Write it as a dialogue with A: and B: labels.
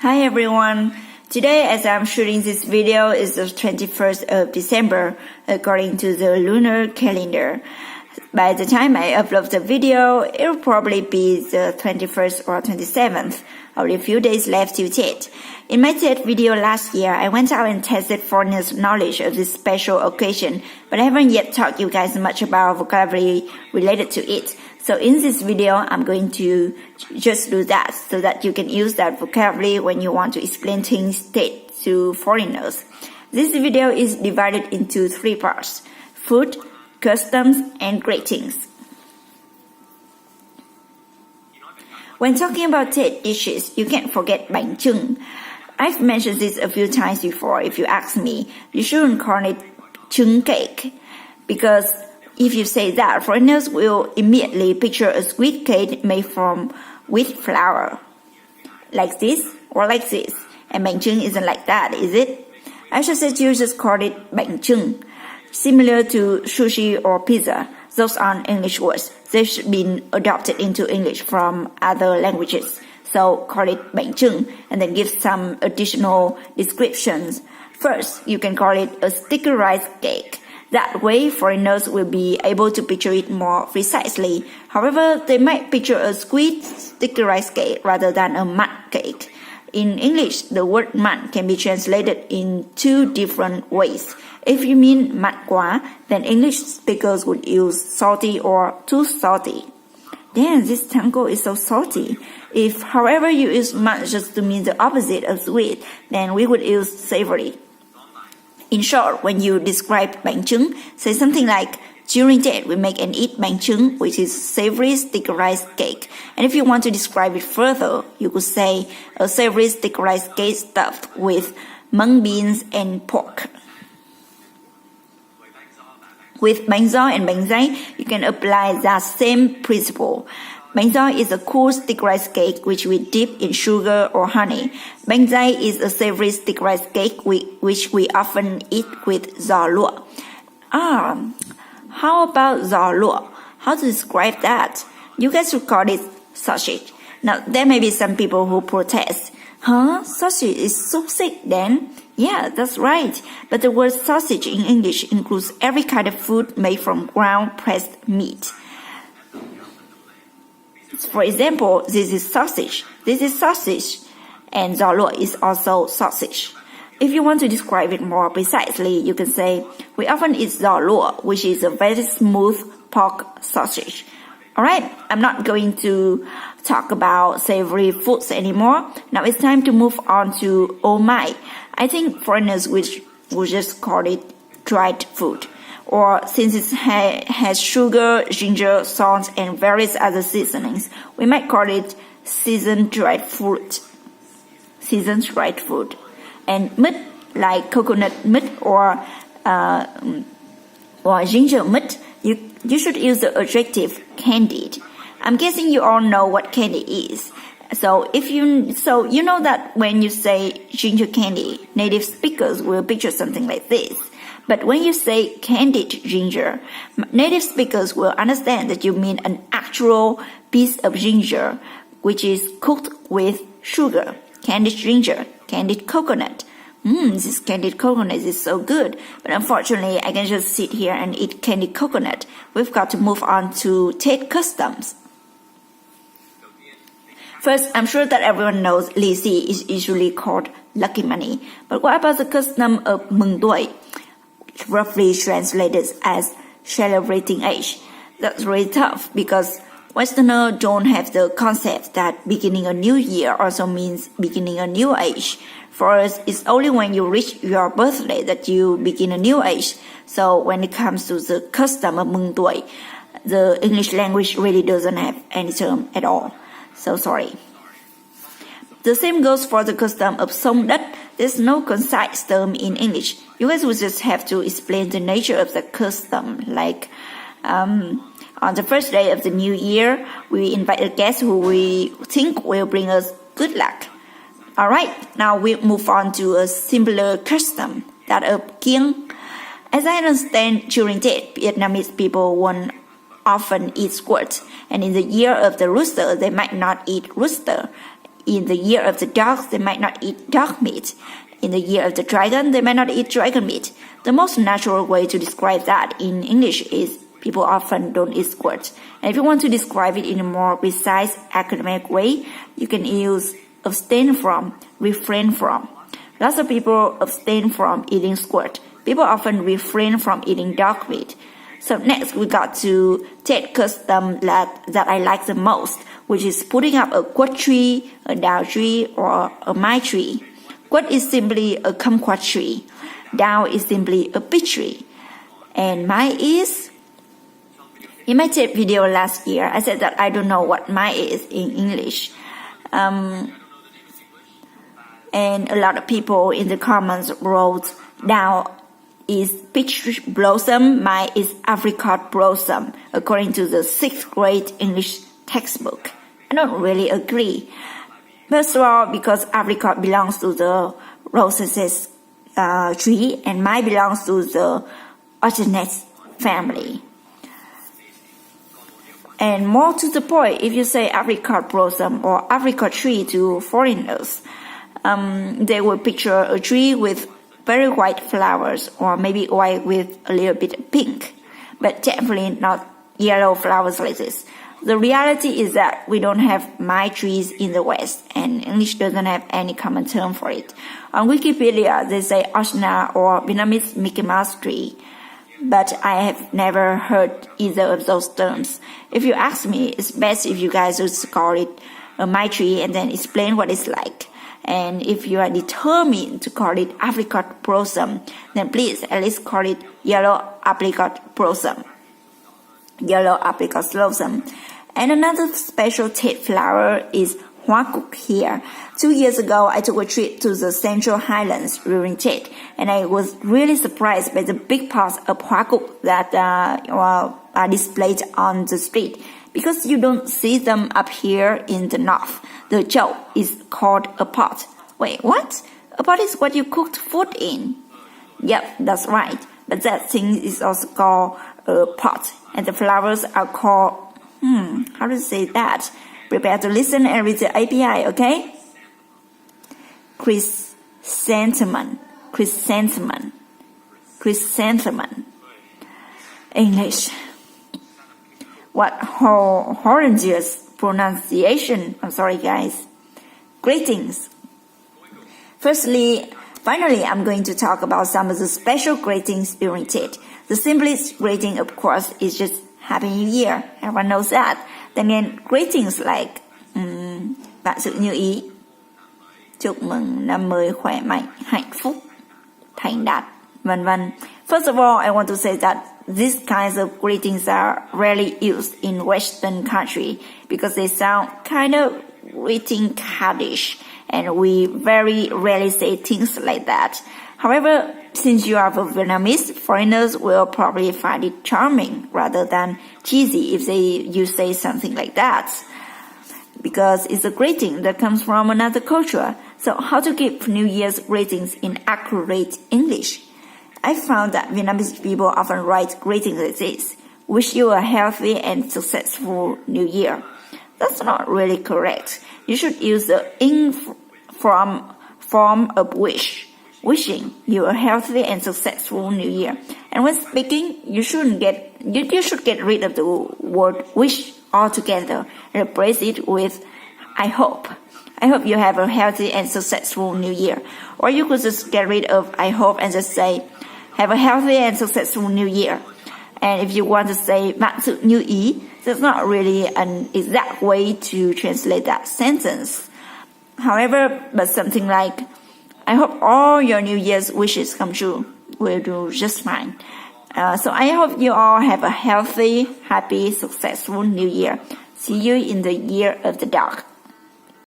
A: Hi everyone. Today as I'm shooting this video is the 21st of December according to the lunar calendar. By the time I upload the video, it will probably be the 21st or 27th, only a few days left to Tet. In my Tet video last year, I went out and tested foreigners' knowledge of this special occasion, but I haven't yet taught you guys much about vocabulary related to it. So in this video, I'm going to just do that so that you can use that vocabulary when you want to explain things to foreigners. This video is divided into 3 parts: food, customs, and greetings. When talking about Tet dishes, you can't forget bánh chưng. I've mentioned this a few times before. If you ask me, you shouldn't call it chưng cake, because if you say that, foreigners will immediately picture a sweet cake made from wheat flour. Like this or like this. And bánh chưng isn't like that, is it? I suggest you just call it bánh chưng. Similar to sushi or pizza, those aren't English words. They've been adopted into English from other languages. So call it bánh chưng and then give some additional descriptions. First, you can call it a sticky rice cake. That way, foreigners will be able to picture it more precisely. However, they might picture a sweet sticky rice cake rather than a mud cake. In English, the word mud can be translated in 2 different ways. If you mean mặn quá, then English speakers would use salty or too salty. Damn, this tango is so salty. If, however, you use mặn just to mean the opposite of sweet, then we would use savory. In short, when you describe bánh chưng, say something like, during Tet we make and eat bánh chưng, which is savory sticky rice cake. And if you want to describe it further, you could say a savory sticky rice cake stuffed with mung beans and pork. With bánh gió and bánh dày, you can apply that same principle. Bánh gió is a cool sticky rice cake which we dip in sugar or honey. Bánh dày is a savory sticky rice cake which we often eat with giò lụa. How about giò lụa? How to describe that? You guys should call it sausage. Now, there may be some people who protest. Huh? Sausage is so sick then? Yeah, that's right. But the word sausage in English includes every kind of food made from ground pressed meat. For example, this is sausage. This is sausage. And giò lụa is also sausage. If you want to describe it more precisely, you can say, we often eat giò lụa, which is a very smooth pork sausage. Alright, I'm not going to talk about savory foods anymore. Now it's time to move on to oh my. I think foreigners would just call it dried food. Or since it has sugar, ginger, salt, and various other seasonings, we might call it seasoned dried fruit. Seasoned dried food. And mứt, like coconut mứt or ginger mứt, you should use the adjective candied. I'm guessing you all know what candy is. So you know that when you say ginger candy, native speakers will picture something like this. But when you say candied ginger, native speakers will understand that you mean an actual piece of ginger, which is cooked with sugar. Candied ginger, candied coconut. This candied coconut is so good. But unfortunately, I can just sit here and eat candied coconut. We've got to move on to Tet customs. First, I'm sure that everyone knows lì xì is usually called lucky money. But what about the custom of mừng tuổi, roughly translated as celebrating age? That's really tough because Westerners don't have the concept that beginning a new year also means beginning a new age. For us, it's only when you reach your birthday that you begin a new age. So when it comes to the custom of mừng tuổi, the English language really doesn't have any term at all. So sorry. The same goes for the custom of sông đất. There's no concise term in English. You guys will just have to explain the nature of the custom. Like, on the first day of the new year, we invite a guest who we think will bring us good luck. Alright, now we move on to a simpler custom, that of kiêng. As I understand, during Tet, Vietnamese people won't often eat squirt, and in the year of the rooster, they might not eat rooster. In the year of the dog, they might not eat dog meat. In the year of the dragon, they might not eat dragon meat. The most natural way to describe that in English is people often don't eat squirt. And if you want to describe it in a more precise academic way, you can use abstain from, refrain from. Lots of people abstain from eating squirt. People often refrain from eating dog meat. So next we got to Tết custom that I like the most, which is putting up a quất tree, a đào tree, or a mai tree. Quất is simply a kumquat tree. Đào is simply a peach tree. And mai is... In my Tết video last year, I said that I don't know what mai is in English. And a lot of people in the comments wrote đào is peach blossom, mai is apricot blossom, according to the 6th grade English textbook. I don't really agree. First of all, because apricot belongs to the rosaceae tree, and mai belongs to the Orchinaceae family. And more to the point, if you say apricot blossom or apricot tree to foreigners, they will picture a tree with very white flowers, or maybe white with a little bit of pink, but definitely not yellow flowers like this. The reality is that we don't have mai trees in the West, and English doesn't have any common term for it. On Wikipedia, they say Ochna or Vietnamese Mickey Mouse tree, but I have never heard either of those terms. If you ask me, it's best if you guys just call it a mai tree and then explain what it's like. And if you are determined to call it apricot blossom, then please at least call it yellow apricot blossom. Yellow apricot blossom. And another special Tết flower is hoa cúc here. 2 years ago, I took a trip to the Central Highlands during Tết, and I was really surprised by the big pots of hoa cúc that are displayed on the street, because you don't see them up here in the north. The chậu is called a pot. Wait, what? A pot is what you cooked food in. Yep, that's right. But that thing is also called a pot. And the flowers are called, how to say that? Prepare to listen and read the API, okay? Chrysanthemum. Chrysanthemum. Chrysanthemum. English. What horrendous pronunciation. I'm sorry, guys. Greetings. Finally, I'm going to talk about some of the special greetings during Tết. The simplest greeting, of course, is just Happy New Year. Everyone knows that. Then again, greetings like Vạn sự như ý, chúc mừng năm mới khỏe mạnh, hạnh phúc, thành đạt, vân vân. First of all, I want to say that these kinds of greetings are rarely used in Western country because they sound kind of greeting caddish, and we very rarely say things like that. However, since you are Vietnamese, foreigners will probably find it charming rather than cheesy if you say something like that, because it's a greeting that comes from another culture. So how to give New Year's greetings in accurate English? I found that Vietnamese people often write greetings like this: wish you a healthy and successful New Year. That's not really correct. You should use the ing form of wish. Wishing you a healthy and successful New Year. And when speaking, you should get rid of the word wish altogether and replace it with I hope. I hope you have a healthy and successful New Year. Or you could just get rid of I hope and just say have a healthy and successful New Year. And if you want to say Vạn sự như ý, that's not really an exact way to translate that sentence. However, but something like I hope all your New Year's wishes come true will do just fine. So I hope you all have a healthy, happy, successful New Year. See you in the year of the dog.